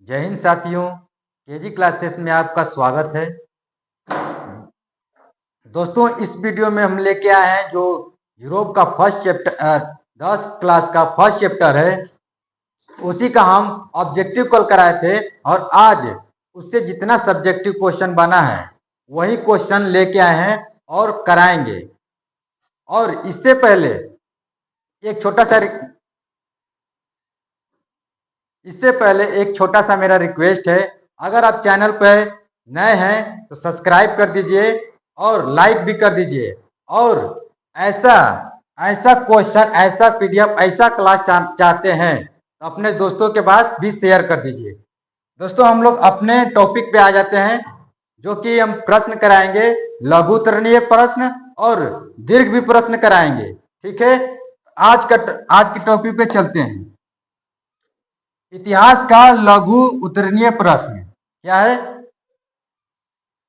जय हिंद साथियों, KG classes में आपका स्वागत है। दोस्तों, इस वीडियो में हम लेके आए हैं जो यूरोप का फर्स्ट चैप्टर 10 क्लास का फर्स्ट चैप्टर है, उसी का हम ऑब्जेक्टिव कल कराए थे और आज उससे जितना सब्जेक्टिव क्वेश्चन बना है वही क्वेश्चन लेके आए हैं और कराएंगे। और इससे पहले एक छोटा सा मेरा रिक्वेस्ट है, अगर आप चैनल पर नए हैं तो सब्सक्राइब कर दीजिए और लाइक भी कर दीजिए। और ऐसा ऐसा क्वेश्चन, ऐसा पीडीएफ, ऐसा क्लास चाहते हैं तो अपने दोस्तों के पास भी शेयर कर दीजिए। दोस्तों, हम लोग अपने टॉपिक पे आ जाते हैं, जो कि हम प्रश्न कराएंगे, लघु उत्तरणीय प्रश्न और दीर्घ भी प्रश्न कराएंगे। ठीक है, आज के टॉपिक पे चलते हैं। इतिहास का लघु उत्तरणीय प्रश्न क्या है?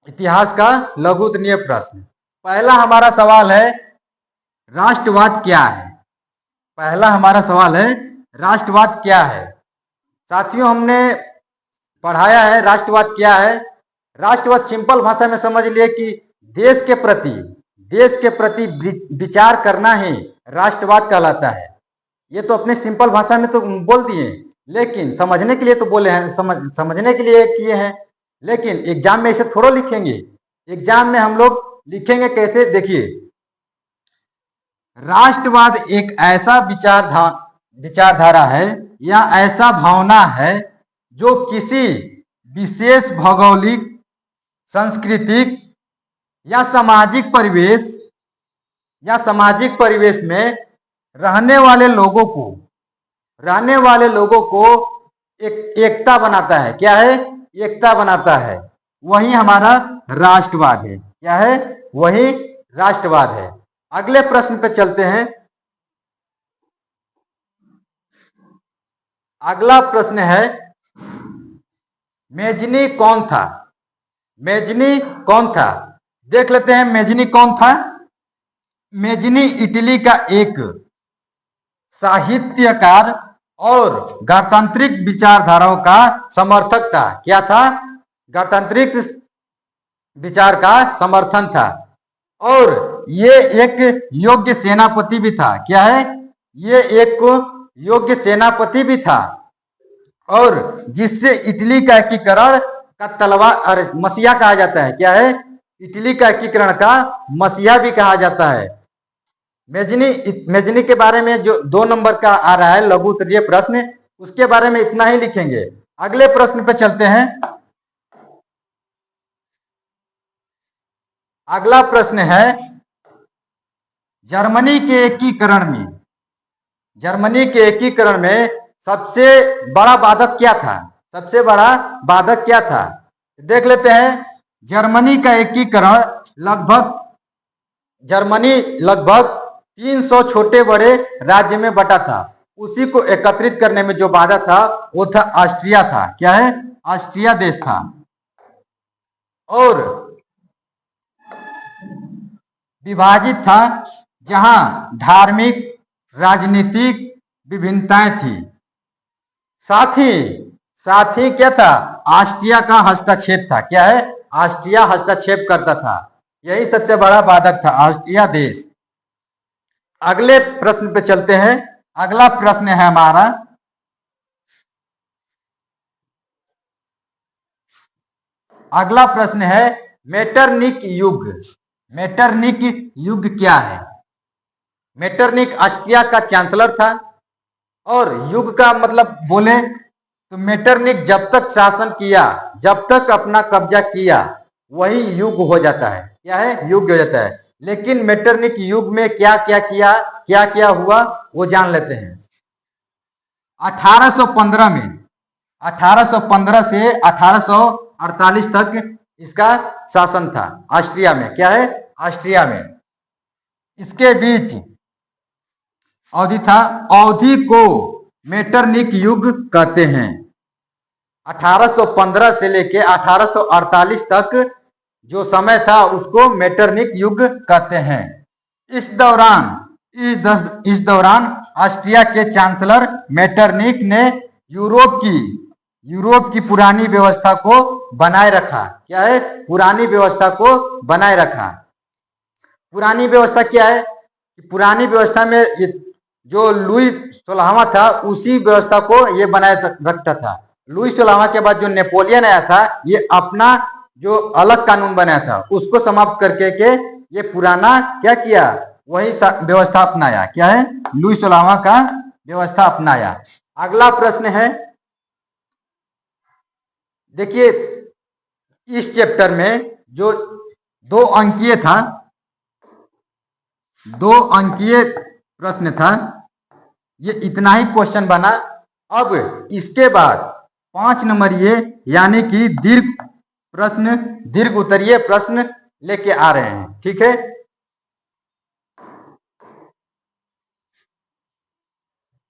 इतिहास का लघु उत्तरणीय प्रश्न। पहला हमारा सवाल है, राष्ट्रवाद क्या है? पहला हमारा सवाल है, राष्ट्रवाद क्या है? साथियों, हमने पढ़ाया है राष्ट्रवाद क्या है। राष्ट्रवाद सिंपल भाषा में समझ लिए कि देश के प्रति विचार करना ही राष्ट्रवाद कहलाता है। ये तो अपने सिंपल भाषा में तो बोल दिए, लेकिन समझने के लिए तो बोले हैं, समझने के लिए किए हैं, लेकिन एग्जाम में इसे थोड़ा लिखेंगे। एग्जाम में हम लोग लिखेंगे कैसे, देखिए। राष्ट्रवाद एक ऐसा विचारधारा है या ऐसा भावना है जो किसी विशेष भौगोलिक, सांस्कृतिक या सामाजिक परिवेश में रहने वाले लोगों को एकता बनाता है। क्या है? एकता बनाता है। वही हमारा राष्ट्रवाद है। क्या है? वही राष्ट्रवाद है। अगले प्रश्न पे चलते हैं। अगला प्रश्न है, मेजनी कौन था? मेजनी कौन था? देख लेते हैं मेजनी कौन था। मेजनी इटली का एक साहित्यकार और गणतांत्रिक विचारधाराओं का समर्थक था। क्या था? गणतांत्रिक विचार का समर्थन था। और ये एक योग्य सेनापति भी था। क्या है? ये एक योग्य सेनापति भी था, और जिससे इटली का एकीकरण का तलवार मसीहा कहा जाता है। क्या है? इटली का एकीकरण का मसीहा भी कहा जाता है। मेजनी के बारे में जो 2 नंबर का आ रहा है लघु उत्तरीय प्रश्न, उसके बारे में इतना ही लिखेंगे। अगले प्रश्न पे चलते हैं। अगला प्रश्न है, जर्मनी के एकीकरण में सबसे बड़ा बाधक क्या था? सबसे बड़ा बाधक क्या था? देख लेते हैं। जर्मनी लगभग 300 छोटे बड़े राज्य में बटा था। उसी को एकत्रित करने में जो बाधा था वो था ऑस्ट्रिया था। क्या है? ऑस्ट्रिया देश था। और विभाजित था, जहां धार्मिक, राजनीतिक विभिन्नताएं थी। साथ ही क्या था? ऑस्ट्रिया का हस्तक्षेप था। क्या है? ऑस्ट्रिया हस्तक्षेप करता था। यही सबसे बड़ा बाधक था, ऑस्ट्रिया देश। अगले प्रश्न पे चलते हैं। अगला प्रश्न है हमारा, अगला प्रश्न है, मेटरनिक युग। मेटरनिक युग क्या है? मेटरनिक ऑस्ट्रिया का चांसलर था, और युग का मतलब बोले तो मेटरनिक जब तक शासन किया, जब तक अपना कब्जा किया, वही युग हो जाता है। क्या है? युग हो जाता है। लेकिन मेटरनिक युग में क्या क्या हुआ वो जान लेते हैं। 1815 से 1848 तक इसका शासन था ऑस्ट्रिया में। क्या है? ऑस्ट्रिया में। इसके बीच अवधि को मेटरनिक युग कहते हैं। 1815 से लेके 1848 तक जो समय था उसको मेटरनिक युग कहते हैं। इस दौरान ऑस्ट्रिया के चांसलर मेटरनिक ने यूरोप की यूरोप की पुरानी व्यवस्था को बनाए रखा। क्या है? पुरानी व्यवस्था को बनाए रखा। पुरानी व्यवस्था क्या है? पुरानी व्यवस्था में जो लुई 16वां था उसी व्यवस्था को ये बनाए रखता था। लुई 16वां के बाद जो नेपोलियन आया था ये अपना जो अलग कानून बनाया था उसको समाप्त करके के ये पुराना क्या किया? वही व्यवस्था अपनाया। क्या है? लुई 16वां का व्यवस्था अपनाया। अगला प्रश्न है, देखिए इस चैप्टर में जो 2 अंकीय था, 2 अंकीय प्रश्न था, ये इतना ही क्वेश्चन बना। अब इसके बाद 5 नंबर ये यानी कि दीर्घ उत्तरीय प्रश्न लेके आ रहे हैं। ठीक है,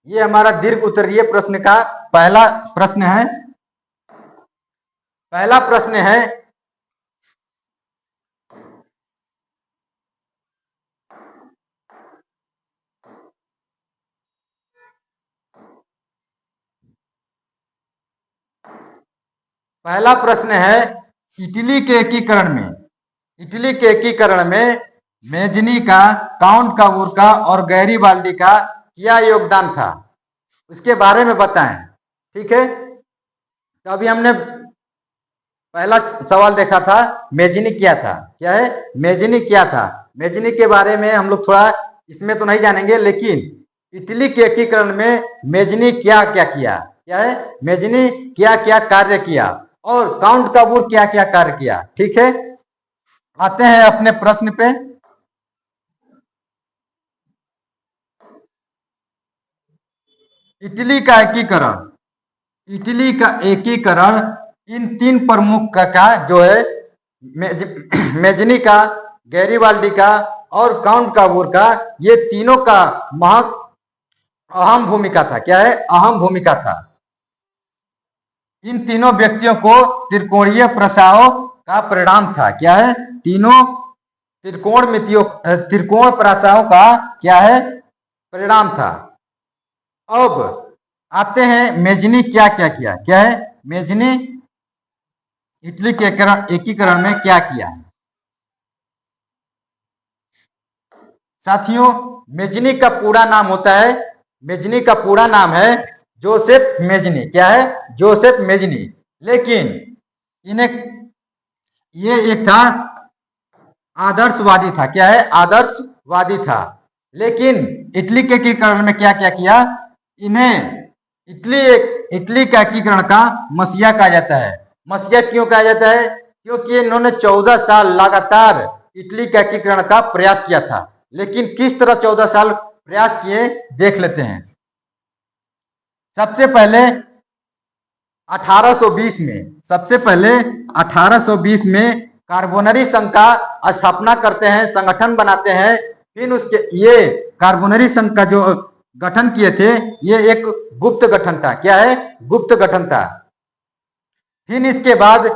ये हमारा दीर्घ उत्तरीय प्रश्न का पहला प्रश्न है। पहला प्रश्न है, पहला प्रश्न है इटली के एकीकरण में मेजनी का, काउंट काबूर का और गैरीबाल्डी का क्या योगदान था, उसके बारे में बताएं। ठीक है, तो अभी हमने पहला सवाल देखा था मेजनी क्या था। क्या है? मेजनी क्या था। मेजनी के बारे में हम लोग थोड़ा इसमें तो नहीं जानेंगे, लेकिन इटली के एकीकरण में मेजनी क्या क्या किया। क्या है? मेजनी क्या क्या कार्य किया और काउंट काबूर क्या क्या कार्य किया। ठीक है, आते हैं अपने प्रश्न पे। इटली का एकीकरण इन 3 प्रमुख का जो है मेजनी का, गैरीबाल्डी का और काउंट काबूर का, ये तीनों का अहम भूमिका था। क्या है? अहम भूमिका था। इन तीनों व्यक्तियों को त्रिकोणीय प्रसाव का परिणाम था। क्या है? तीनों त्रिकोण प्रसाव का क्या है? परिणाम था। अब आते हैं मेजनी क्या क्या किया। क्या है? मेजनी इटली के एकीकरण में क्या किया है। साथियों, मेजनी का पूरा नाम होता है, मेजनी का पूरा नाम है जोसेफ मेजनी। क्या है? Joseph Mazzini. लेकिन इन्हें ये एक था आदर्शवादी था। क्या है? आदर्शवादी था। लेकिन इटली के एकीकरण में क्या क्या किया? इन्हें इटली का एकीकरण का मसीहा कहा जाता है। मसीहा क्यों कहा जाता है? क्योंकि इन्होंने 14 साल लगातार इटली का एकीकरण का प्रयास किया था। लेकिन किस तरह 14 साल प्रयास किए देख लेते हैं। सबसे पहले 1820 में कार्बोनरी संघ का स्थापना करते हैं, संगठन बनाते हैं। फिर उसके ये कार्बोनरी संघ का जो गठन किए थे ये एक गुप्त गठन था। क्या है? गुप्त गठन था। फिर इसके बाद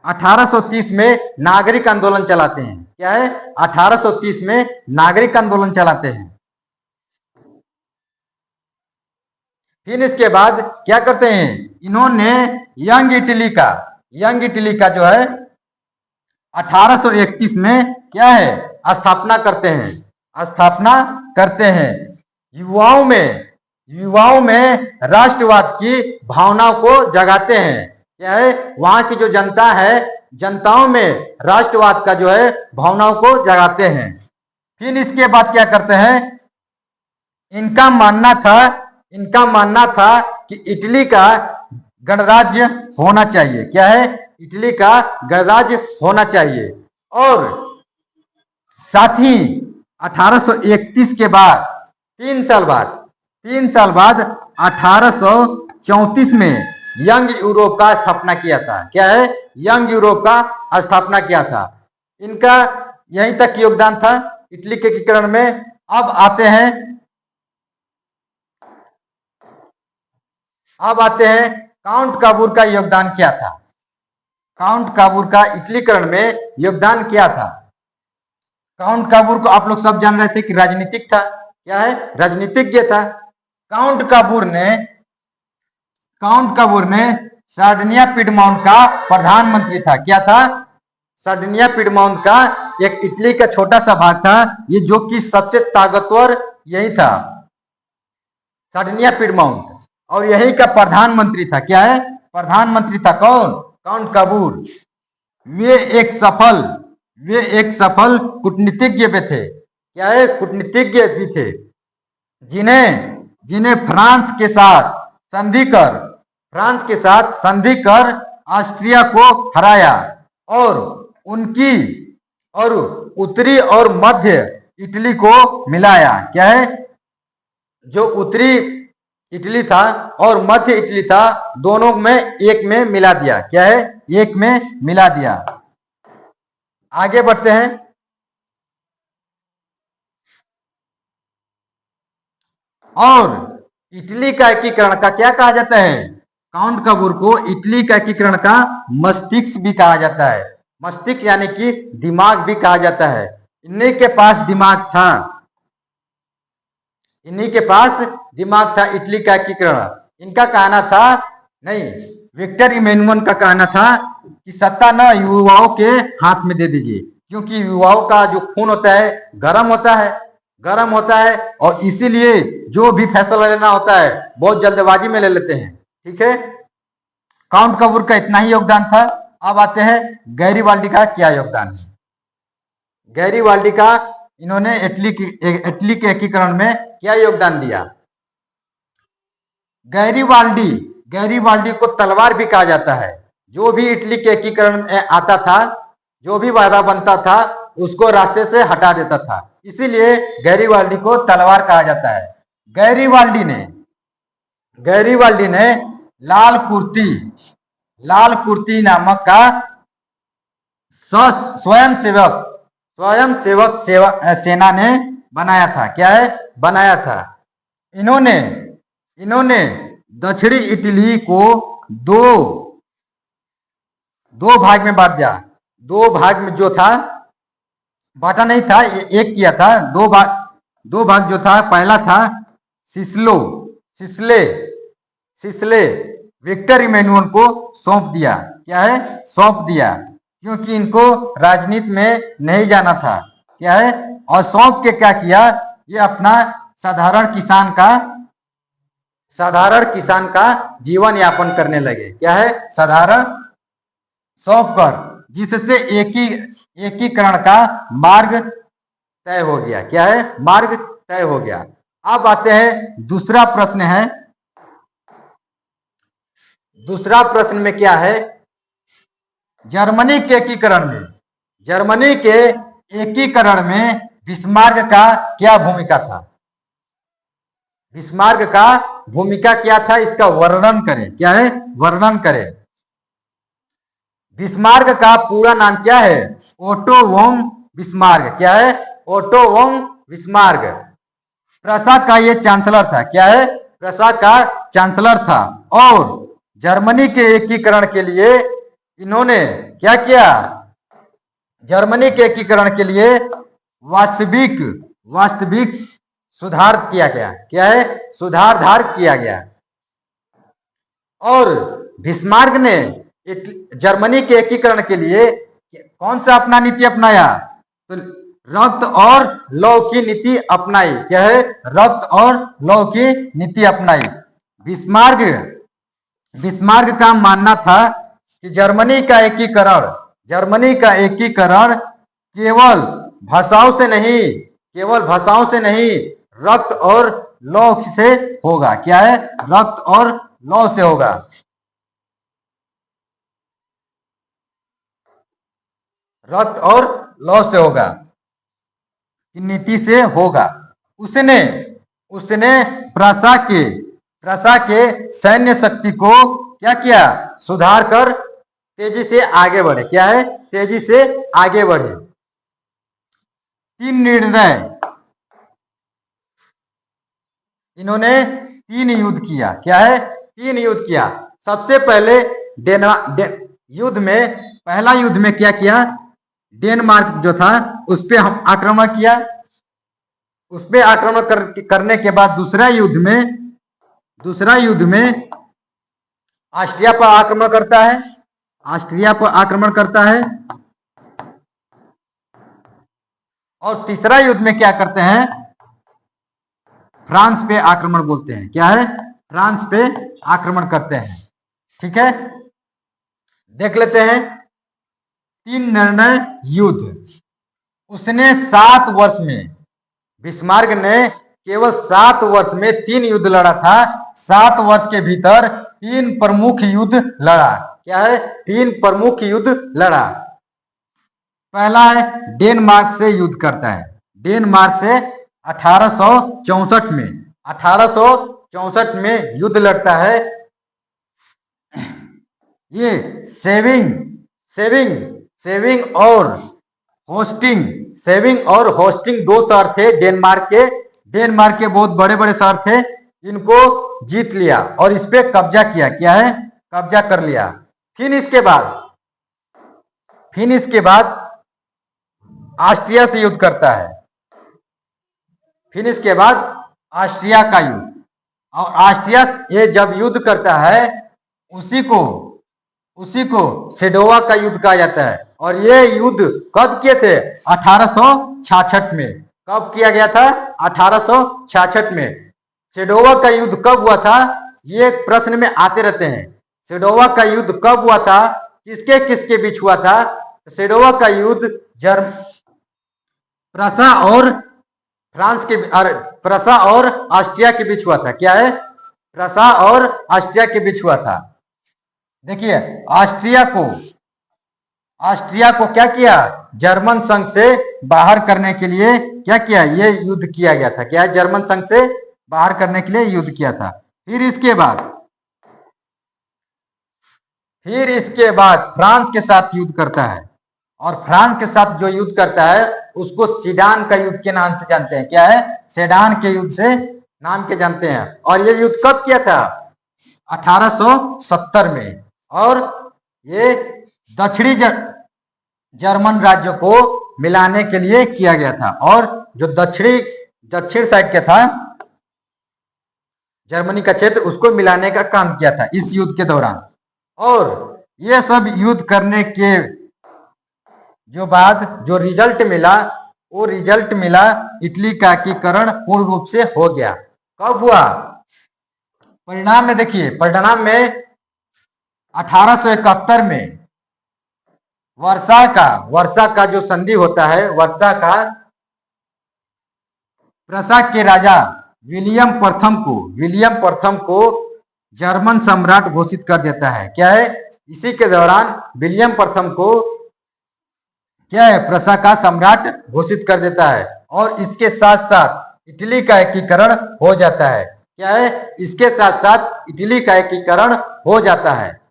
1830 में नागरिक आंदोलन चलाते हैं। क्या है? 1830 में नागरिक आंदोलन चलाते हैं। फिर इसके बाद क्या करते हैं? इन्होंने यंग इटली का जो है 1831 में क्या है? स्थापना करते हैं। युवाओं में राष्ट्रवाद की भावनाओं को जगाते हैं। क्या है? वहां की जो जनता है, जनताओं में राष्ट्रवाद का जो है भावनाओं को जगाते हैं। फिर इसके बाद क्या करते हैं? इनका मानना था कि इटली का गणराज्य होना चाहिए। क्या है? इटली का गणराज्य होना चाहिए। और साथ ही 1831 के बाद 3 साल बाद 1834 में यंग यूरोप का स्थापना किया था। क्या है? यंग यूरोप का स्थापना किया था। इनका यहीं तक योगदान था इटली के एकीकरण में। अब आते हैं काउंट काबूर का योगदान क्या था। काउंट काबूर का इटलीकरण में योगदान क्या था। काउंट काबूर को आप लोग सब जान रहे थे कि राजनीतिक था। क्या है? राजनीतिज्ञ था। काउंट काबूर ने काउंट कबूर ने सार्डिनिया पिडमाउंट का प्रधानमंत्री था। क्या था? सार्डिनिया पिडमाउंट का एक इटली का छोटा सा भाग था, ये जो कि सबसे ताकतवर यही था, सार्डिनिया पिडमाउंट, और यही का प्रधानमंत्री था। क्या है? प्रधानमंत्री था कौन? काउंट कबूर। वे एक सफल कूटनीतिज्ञ भी थे। क्या है? कूटनीतिज्ञ भी थे, जिन्हें फ्रांस के साथ संधि कर ऑस्ट्रिया को हराया और उत्तरी और मध्य इटली को मिलाया। क्या है? जो उत्तरी इटली था और मध्य इटली था, दोनों में एक में मिला दिया। क्या है? एक में मिला दिया। आगे बढ़ते हैं। और इटली का एकीकरण का क्या कहा जाता है? काउंट कबूर को इटली का एकीकरण का मस्तिष्क भी कहा जाता है। मस्तिष्क यानी कि दिमाग भी कहा जाता है। इन्हीं के पास दिमाग था, इटली का एकीकरण। इनका कहना था, नहीं, विक्टर इमैनुअल का कहना था कि सत्ता न युवाओं के हाथ में दे दीजिए, क्योंकि युवाओं का जो खून होता है गर्म होता है और इसीलिए जो भी फैसला लेना होता है बहुत जल्दबाजी में ले लेते हैं। ठीक है, काउंट कबूर का इतना ही योगदान था। अब आते हैं गैरीबाल्डी का क्या योगदान है। गैरीबाल्डी का, इन्होंने इटली के एकीकरण में क्या योगदान दिया? गैरीबाल्डी को तलवार भी कहा जाता है। जो भी इटली के एकीकरण में आता था, जो भी वादा बनता था, उसको रास्ते से हटा देता था, इसीलिए गैरीबाल्डी को तलवार कहा जाता है। गैरीबाल्डी ने लाल कुर्ती नामक का स्वयंसेवक सेना ने बनाया था। क्या है? बनाया था। इन्होंने दक्षिणी इटली को दो भाग में बांट दिया। दो भाग में जो था, बांटा नहीं था, एक किया था। दो भाग जो था, पहला था सिसले विक्टर इमैनुअल को सौंप दिया। क्या है? सौंप दिया, क्योंकि इनको राजनीति में नहीं जाना था। क्या है? और सौंप के क्या किया? ये अपना साधारण किसान का जीवन यापन करने लगे। क्या है? साधारण सौंप कर, जिससे एकीकरण का मार्ग तय हो गया। क्या है? मार्ग तय हो गया। अब आते हैं दूसरा प्रश्न है। दूसरा प्रश्न में क्या है? जर्मनी के एकीकरण में बिस्मार्क का क्या भूमिका था? बिस्मार्क का भूमिका क्या था, इसका वर्णन करें। क्या है? वर्णन करें। बिस्मार्क का पूरा नाम क्या है? ओटो वोन बिस्मार्क। क्या है? ओटो वोन बिस्मार्क प्रसा का ये चांसलर था। क्या है? प्रसा का चांसलर था। और जर्मनी के एकीकरण के लिए इन्होंने क्या किया? जर्मनी के एकीकरण के लिए वास्तविक सुधार किया गया। क्या है? सुधार किया गया। और बिस्मार्क ने जर्मनी के एकीकरण के लिए कौन सा अपना नीति अपनाया? तो रक्त और लौ की नीति अपनाई। क्या है? रक्त और लौ की नीति अपनाई। बिस्मार्क का मानना था कि जर्मनी का एकीकरण केवल भाषाओं से नहीं रक्त और लौ से होगा। क्या है? रक्त और लौ से होगा। रक्त और लौ से होगा, नीति से होगा। उसने प्रसा के सैन्य शक्ति को क्या किया? सुधार कर तेजी से आगे बढ़े। क्या है? तेजी से आगे बढ़े। 3 निर्णय, इन्होंने 3 युद्ध किया। क्या है? 3 युद्ध किया। सबसे पहले पहला युद्ध में क्या किया? डेनमार्क जो था उस पे हम आक्रमण किया। उस पे आक्रमण करने के बाद दूसरा युद्ध में ऑस्ट्रिया पर आक्रमण करता है, ऑस्ट्रिया पर आक्रमण करता है। और तीसरा युद्ध में क्या करते हैं, फ्रांस पे आक्रमण बोलते हैं, क्या है, फ्रांस पे आक्रमण करते हैं। ठीक है, देख लेते हैं। 3 निर्णय युद्ध, उसने 7 वर्ष में, बिस्मार्क ने केवल 7 वर्ष में 3 युद्ध लड़ा था। 7 वर्ष के भीतर 3 प्रमुख युद्ध लड़ा। क्या है, 3 प्रमुख युद्ध लड़ा। पहला है डेनमार्क से युद्ध करता है, डेनमार्क से 1864 में, 1864 में युद्ध लड़ता है। ये सेविंग और होस्टिंग 2 शहर थे डेनमार्क के बहुत बड़े बड़े शहर थे। इनको जीत लिया और इस पे कब्जा किया। क्या है, कब्जा कर लिया। फिर इसके बाद ऑस्ट्रिया से युद्ध करता है। फिर इसके बाद ऑस्ट्रिया का युद्ध, और ऑस्ट्रिया ये जब युद्ध करता है उसी को सेडोवा का युद्ध कहा जाता है। और ये युद्ध कब किए थे, 1866 में। कब किया गया था, 1866 में। सेडोवा का युद्ध कब हुआ था, ये प्रश्न में आते रहते हैं। सेडोवा का युद्ध कब हुआ था, किसके किसके बीच हुआ था। सेडोवा का युद्ध प्रसा और ऑस्ट्रिया के बीच हुआ था। क्या है, प्रसा और ऑस्ट्रिया के बीच हुआ था। देखिए, ऑस्ट्रिया को क्या किया, जर्मन संघ से बाहर करने के लिए क्या किया, ये युद्ध किया गया था। क्या, जर्मन संघ से बाहर करने के लिए युद्ध किया था। फिर इसके बाद फ्रांस के साथ युद्ध करता है, और फ्रांस के साथ जो युद्ध करता है उसको सीडान का युद्ध के नाम से जानते हैं। क्या है, सेडान के युद्ध से नाम के जानते हैं। और ये युद्ध कब किया था, 1870 में। और ये दक्षिणी जर्मन राज्यों को मिलाने के लिए किया गया था। और जो दक्षिण साइड के था जर्मनी का क्षेत्र, उसको मिलाने का काम किया था इस युद्ध के दौरान। और ये सब युद्ध करने के जो बाद जो रिजल्ट मिला, वो रिजल्ट मिला इटली का एकीकरण पूर्ण रूप से हो गया। कब हुआ, परिणाम में देखिए, परिणाम में 1871 में वर्षा का जो संधि होता है, वर्षा का प्रसा के राजा विलियम प्रथम को जर्मन सम्राट घोषित कर देता है। क्या है, इसी के दौरान विलियम प्रथम को क्या है, प्रसा का सम्राट घोषित कर देता है। और इसके साथ साथ इटली का एकीकरण हो जाता है। क्या है, इसके साथ साथ इटली का एकीकरण हो जाता है।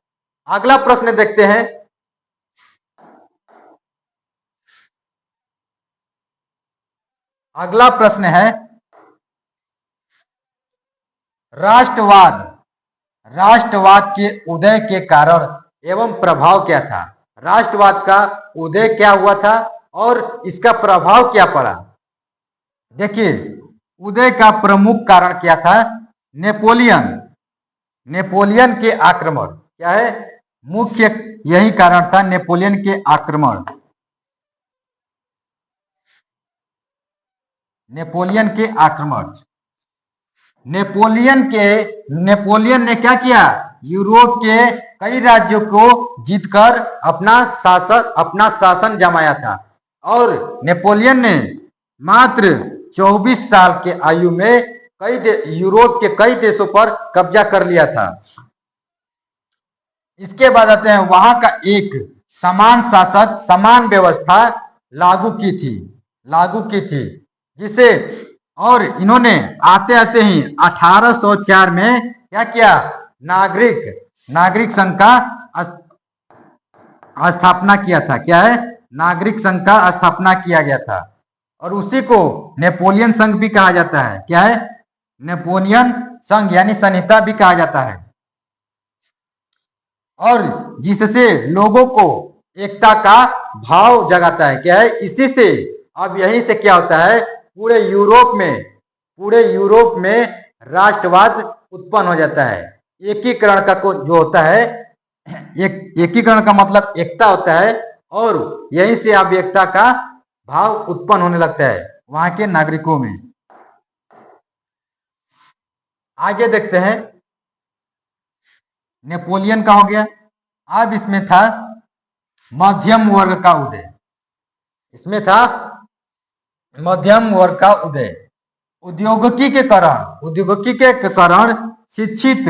अगला प्रश्न देखते हैं। अगला प्रश्न है, राष्ट्रवाद के उदय के कारण एवं प्रभाव क्या था। राष्ट्रवाद का उदय क्या हुआ था और इसका प्रभाव क्या पड़ा। देखिए, उदय का प्रमुख कारण क्या था, नेपोलियन के आक्रमण। क्या है, मुख्य यही कारण था, नेपोलियन के आक्रमण। नेपोलियन ने क्या किया, यूरोप के कई राज्यों को जीतकर अपना शासन जमाया था। और नेपोलियन ने मात्र 24 साल के आयु में यूरोप के कई देशों पर कब्जा कर लिया था। इसके बाद आते हैं, वहां का एक समान व्यवस्था लागू की थी जिसे, और इन्होंने आते ही 1804 में क्या किया, नागरिक संघ का स्थापना किया था। क्या है, नागरिक संघ का स्थापना किया गया था। और उसी को नेपोलियन संघ भी कहा जाता है। क्या है, नेपोलियन संघ यानी संहिता भी कहा जाता है। और जिससे लोगों को एकता का भाव जगाता है। क्या है, इसी से अब यहीं से क्या होता है, पूरे यूरोप में राष्ट्रवाद उत्पन्न हो जाता है। एकीकरण का जो होता है, एकीकरण का मतलब एकता होता है, और यहीं से अव्यक्तता का भाव उत्पन्न होने लगता है वहां के नागरिकों में। आगे देखते हैं, नेपोलियन का हो गया। अब इसमें था मध्यम वर्ग का उदय। इसमें था मध्यम वर्ग का उदय। औद्योगिकी के कारण शिक्षित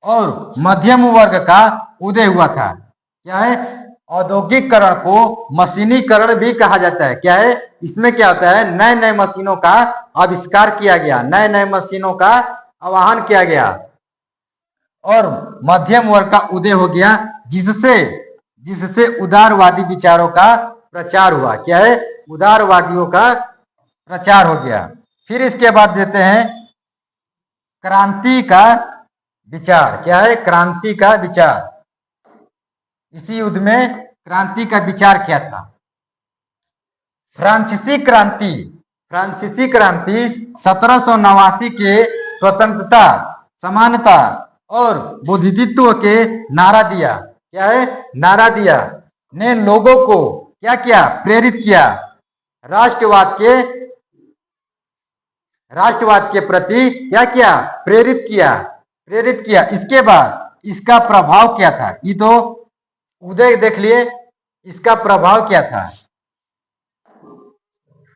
और मध्यम वर्ग का उदय हुआ था। क्या है? औद्योगिकरण को मशीनीकरण भी कहा जाता है। क्या है? इसमें क्या होता है, नए नए मशीनों का आविष्कार किया गया, नए नए मशीनों का आवाहन किया गया, और मध्यम वर्ग का उदय हो गया, जिससे उदारवादी विचारों का प्रचार हुआ। क्या है? उदारवादियों का प्रचार हो गया। फिर इसके बाद देते हैं क्रांति का विचार। क्या है? क्रांति का विचार। इसी युद्ध में क्रांति का विचार क्या था? फ्रांसीसी क्रांति 1789 के स्वतंत्रता, समानता और बुद्धित्व के नारा दिया। क्या है? नारा दिया ने लोगों को क्या किया? प्रेरित किया, राष्ट्रवाद के प्रति क्या किया? प्रेरित किया। इसके बाद इसका प्रभाव क्या था? ये तो उदय देख लिए, इसका प्रभाव क्या था?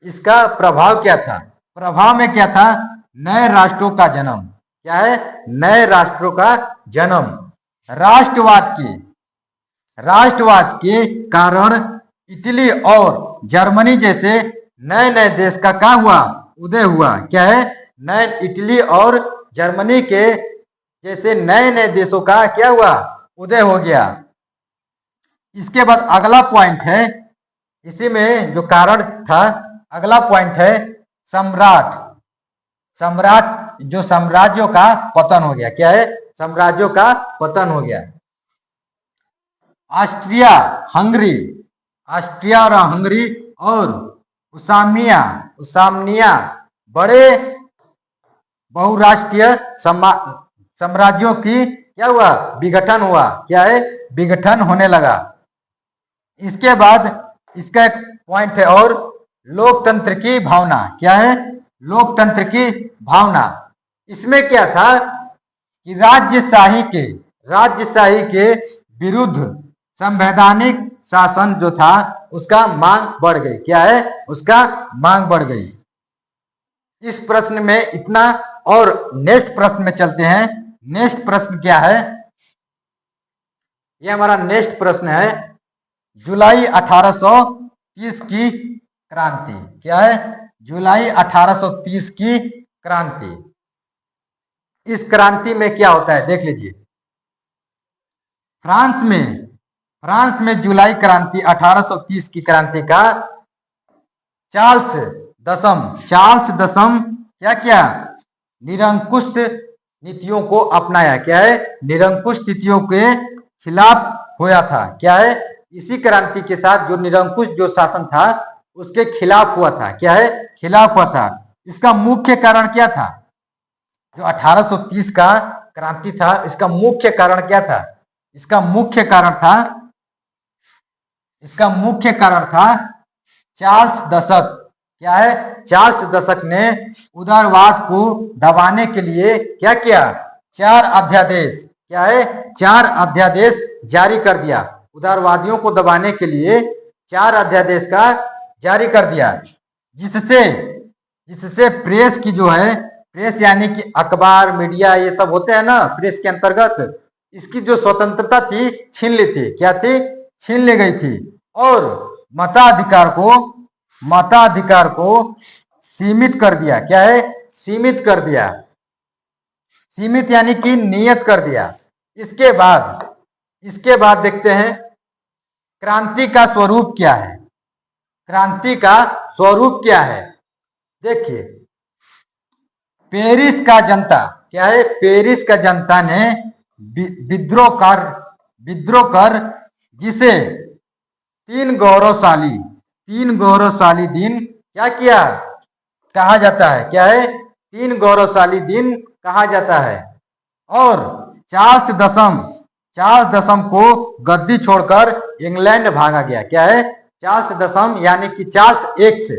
इसका प्रभाव क्या था? प्रभाव में क्या था? नए राष्ट्रों का जन्म। क्या है? नए राष्ट्रों का जन्म। राष्ट्रवाद के कारण इटली और जर्मनी जैसे नए नए देश का क्या हुआ? उदय हुआ। क्या है? नए इटली और जर्मनी के जैसे नए नए देशों का क्या हुआ? उदय हो गया। इसके बाद अगला पॉइंट है, इसी में जो कारण था, अगला पॉइंट है जो साम्राज्यों का पतन हो गया। क्या है? साम्राज्यों का पतन हो गया। ऑस्ट्रिया और हंगरी और उसामनिया बड़े बहुराष्ट्रीय साम्राज्यों की क्या हुआ? विघटन हुआ। क्या है? विघटन होने लगा। इसके बाद इसका एक पॉइंट है और लोकतंत्र की भावना। क्या है? लोकतंत्र की भावना। इसमें क्या था कि राज्यशाही के विरुद्ध संवैधानिक शासन जो था उसका मांग बढ़ गई। क्या है? उसका मांग बढ़ गई। इस प्रश्न में इतना, और नेक्स्ट प्रश्न में चलते हैं। नेक्स्ट प्रश्न क्या है? यह हमारा नेक्स्ट प्रश्न है, जुलाई 1830 की क्रांति। क्या है? जुलाई 1830 की क्रांति। इस क्रांति में क्या होता है देख लीजिए। फ्रांस में जुलाई क्रांति 1830 की क्रांति का चार्ल्स दसम क्या किया? निरंकुश नीतियों को अपनाया। क्या है? निरंकुश नीतियों के खिलाफ होया था। क्या है? इसी क्रांति के साथ जो निरंकुश जो शासन था उसके खिलाफ हुआ था। क्या है? खिलाफ हुआ था। इसका मुख्य कारण क्या था? जो 1830 का क्रांति था, इसका मुख्य कारण क्या था? इसका मुख्य कारण था चार्ल्स दशक। क्या है? चार्ल्स दशक ने उदारवाद को दबाने के लिए क्या किया? 4 अध्यादेश। क्या है? 4 अध्यादेश जारी कर दिया। उदारवादियों को दबाने के लिए 4 अध्यादेश का जारी कर दिया, जिससे प्रेस की जो है, प्रेस यानी कि अखबार, मीडिया, ये सब होते हैं ना प्रेस के अंतर्गत, इसकी जो स्वतंत्रता थी छीन ली थी। क्या थी? छीन ली गई थी। और मताधिकार को सीमित कर दिया। क्या है? सीमित कर दिया। सीमित यानी कि नियत कर दिया। इसके बाद देखते हैं क्रांति का स्वरूप क्या है। क्रांति का स्वरूप क्या है? देखिए, पेरिस का जनता। क्या है? पेरिस का जनता ने विद्रोह कर जिसे 3 गौरवशाली दिन क्या किया? कहा जाता है। क्या है? 3 गौरवशाली दिन कहा जाता है। और चार्ल्स दशम को गद्दी छोड़कर इंग्लैंड भागा गया। क्या है? चार्ल्स दशम यानी कि चार्ल्स एक्स,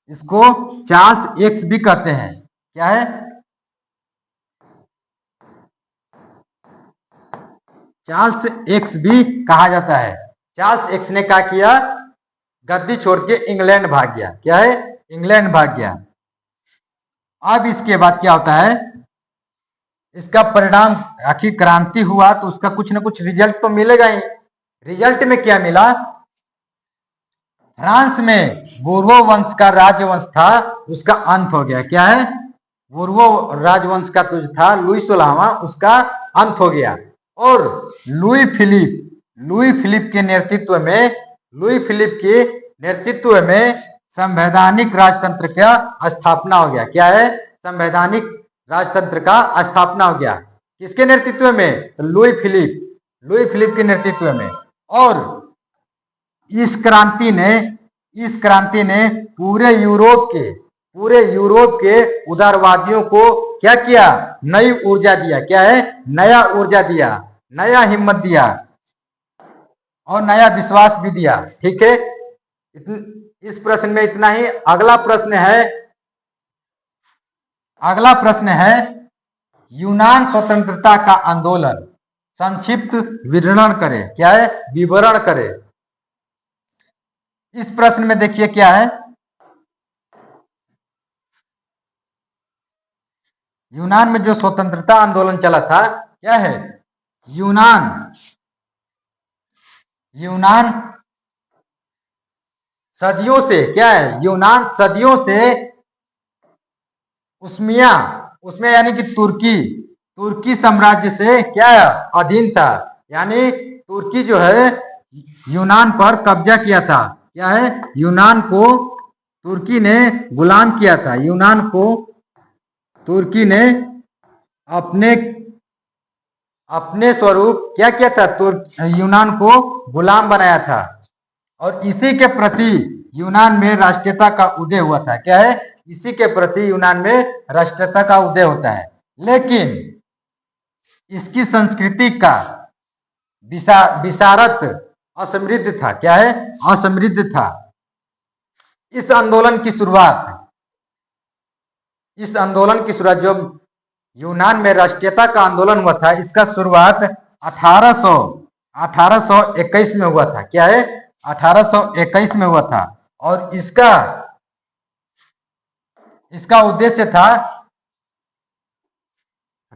इसको चार्ल्स एक्स भी कहते हैं। क्या है? चार्ल्स एक्स भी कहा जाता है। चार्ल्स एक्स ने क्या किया? गद्दी छोड़ के इंग्लैंड भाग गया। क्या है? इंग्लैंड भाग गया। अब इसके बाद क्या होता है? इसका परिणाम, आखिर क्रांति हुआ तो उसका कुछ ना कुछ रिजल्ट तो मिलेगा ही। रिजल्ट में क्या मिला? फ्रांस में बोर्बो वंश का राजवंश था, उसका अंत हो गया। क्या है? बोर्बो राजवंश का जो था लुई 16वां, उसका अंत हो गया। और लुई फिलिप के नेतृत्व में संवैधानिक राजतंत्र का स्थापना हो गया। क्या है? संवैधानिक राजतंत्र का स्थापना हो गया। किसके नेतृत्व में? तो लुई फिलिप के नेतृत्व में। और इस क्रांति ने पूरे यूरोप के उदारवादियों को क्या किया? नई ऊर्जा दिया। क्या है? नया ऊर्जा दिया, नया हिम्मत दिया और नया विश्वास भी दिया। ठीक है, इस प्रश्न में इतना ही। अगला प्रश्न है यूनान स्वतंत्रता का आंदोलन संक्षिप्त विवरण करें। क्या है? विवरण करें। इस प्रश्न में देखिए क्या है? यूनान में जो स्वतंत्रता आंदोलन चला था, क्या है? यूनान सदियों से, क्या है? यूनान सदियों से उसमें यानी कि तुर्की साम्राज्य से क्या है? अधीन था। यानी तुर्की जो है यूनान पर कब्जा किया था। क्या है? यूनान को तुर्की ने गुलाम किया था। यूनान को तुर्की ने अपने स्वरूप क्या किया था? यूनान को गुलाम बनाया था। और इसी के प्रति यूनान में राष्ट्रीयता का उदय हुआ था। क्या है? इसी के प्रति यूनान में राष्ट्रीयता का उदय होता है। लेकिन इसकी संस्कृति का विसारत असमृद्ध था। क्या है? असमृद्ध था। इस आंदोलन की शुरुआत जो यूनान में राष्ट्रीयता का आंदोलन हुआ था, इसका शुरुआत 1821 में हुआ था। क्या है? 1821 में हुआ था। और इसका उद्देश्य था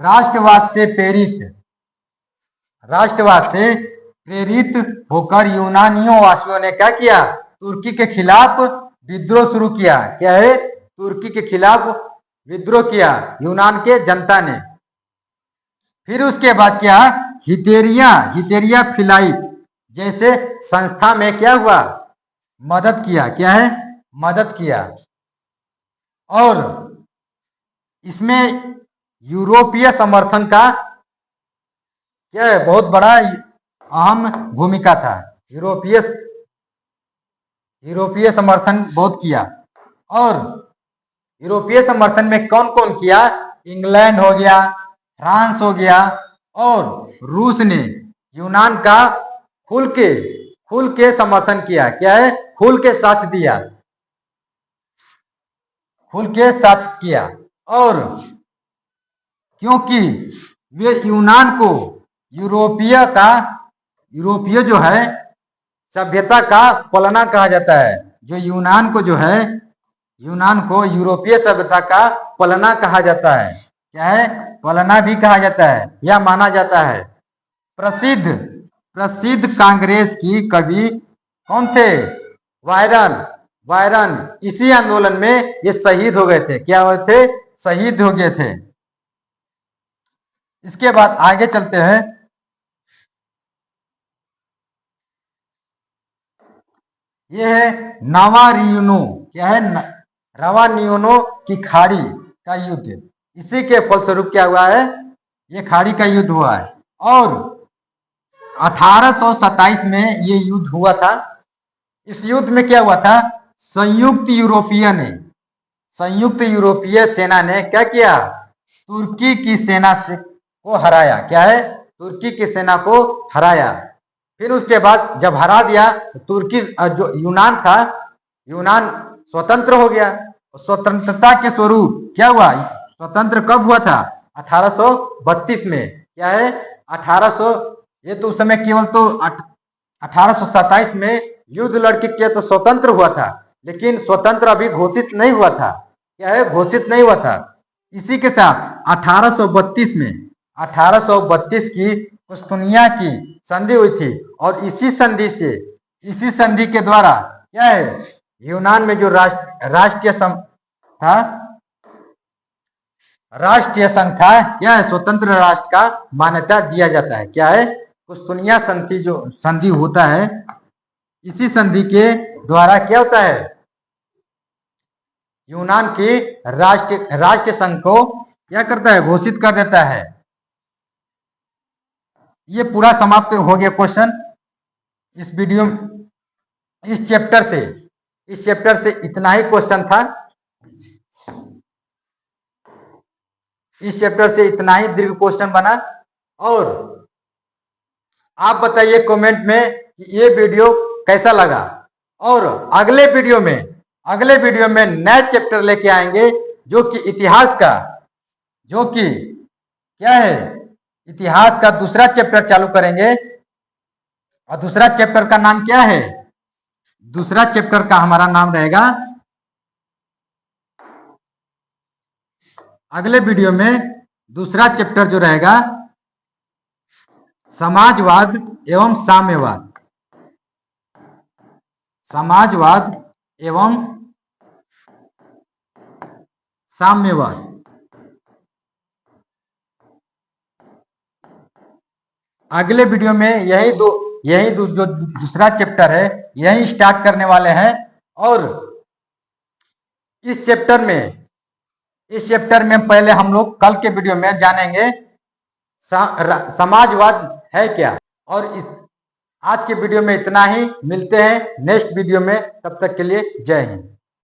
राष्ट्रवाद से प्रेरित होकर यूनानियों वासियों ने क्या किया? तुर्की के खिलाफ विद्रोह शुरू किया। क्या है? तुर्की के खिलाफ विद्रोह किया यूनान के जनता ने। फिर उसके बाद क्या? हितेरिया फिलाइप जैसे संस्था में क्या हुआ? मदद किया। क्या है? मदद किया। और इसमें यूरोपीय समर्थन का क्या है? बहुत बड़ा अहम भूमिका था। यूरोपीय समर्थन बहुत किया। और यूरोपीय समर्थन में कौन कौन किया? इंग्लैंड हो गया, फ्रांस हो गया, और रूस ने यूनान का खुल के समर्थन किया। क्या है? खुल के साथ दिया, खुल के साथ किया। और क्योंकि वे यूनान को यूरोपीय जो है सभ्यता का पलना कहा जाता है। जो यूनान को यूरोपीय सभ्यता का पलना कहा जाता है। क्या है? पलना भी कहा जाता है या माना जाता है। प्रसिद्ध कांग्रेस की कवि कौन थे? वायरन। इसी आंदोलन में ये शहीद हो गए थे। क्या हुए थे? शहीद हो गए थे। इसके बाद आगे चलते हैं। ये है नावारियोनो। क्या है? रावानियोनो की खाड़ी का युद्ध। इसी के फलस्वरूप क्या हुआ है? ये खाड़ी का युद्ध हुआ है। और 1827 में ये युद्ध हुआ था। इस युद्ध में क्या हुआ था? संयुक्त यूरोपीय सेना ने क्या किया? तुर्की की सेना को हराया। क्या है? तुर्की की सेना को हराया। फिर उसके बाद जब हरा दिया तो तुर्की जो यूनान था, यूनान स्वतंत्र हो गया। स्वतंत्रता के स्वरूप क्या हुआ? स्वतंत्र कब हुआ था? 1832 में। क्या है? 1800, ये तो उस समय केवल तो 1827 में युद्ध लड़के किया तो स्वतंत्र हुआ था, लेकिन स्वतंत्र अभी घोषित नहीं हुआ था। क्या है? घोषित नहीं हुआ था। इसी के साथ 1832 में 1832 की कुस्तुनिया की संधि हुई थी, और इसी संधि के द्वारा क्या है? यूनान में जो राष्ट्रीय संघ था, क्या है? स्वतंत्र राष्ट्र का मान्यता दिया जाता है। क्या है? कुस्तुनिया संधि जो संधि होता है, इसी संधि के द्वारा क्या होता है? यूनान की राष्ट्रीय संघ को क्या करता है? घोषित कर देता है। ये पूरा समाप्त हो गया क्वेश्चन इस वीडियो, इस चैप्टर से इतना ही क्वेश्चन था। इस चैप्टर से इतना ही दीर्घ क्वेश्चन बना। और आप बताइए कमेंट में कि ये वीडियो कैसा लगा, और अगले वीडियो में नया चैप्टर लेके आएंगे, जो कि क्या है? इतिहास का दूसरा चैप्टर चालू करेंगे। और दूसरा चैप्टर का नाम क्या है? दूसरा चैप्टर का हमारा नाम रहेगा, अगले वीडियो में दूसरा चैप्टर जो रहेगा, समाजवाद एवं साम्यवाद। समाजवाद एवं साम्यवाद। अगले वीडियो में यही जो दूसरा चैप्टर है यही स्टार्ट करने वाले हैं। और इस चैप्टर में पहले हम लोग कल के वीडियो में जानेंगे समाजवाद है क्या। और आज के वीडियो में इतना ही, मिलते हैं नेक्स्ट वीडियो में, तब तक के लिए जय हिंद।